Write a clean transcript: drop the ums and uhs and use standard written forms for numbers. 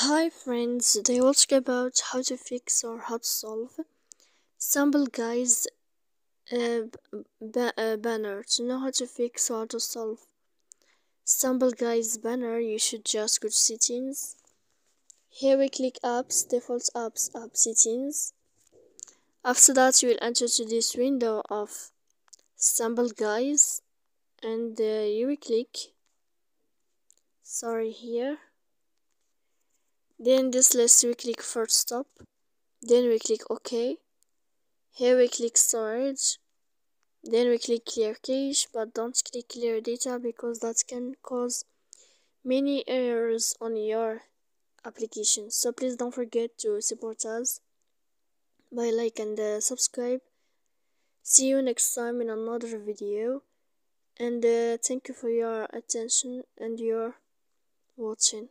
Hi friends, today we'll talk about how to fix or how to solve sample guys banner. To know how to fix or how to solve sample guys banner, you should just go to settings. Here we click apps, default apps, app settings. After that you will enter to this window of sample guys and you will click here. Then this list we click first stop, then we click OK. Here we click storage, then we click clear cache, but don't click clear data because that can cause many errors on your application. So please don't forget to support us by like and subscribe. See you next time in another video, and thank you for your attention and your watching.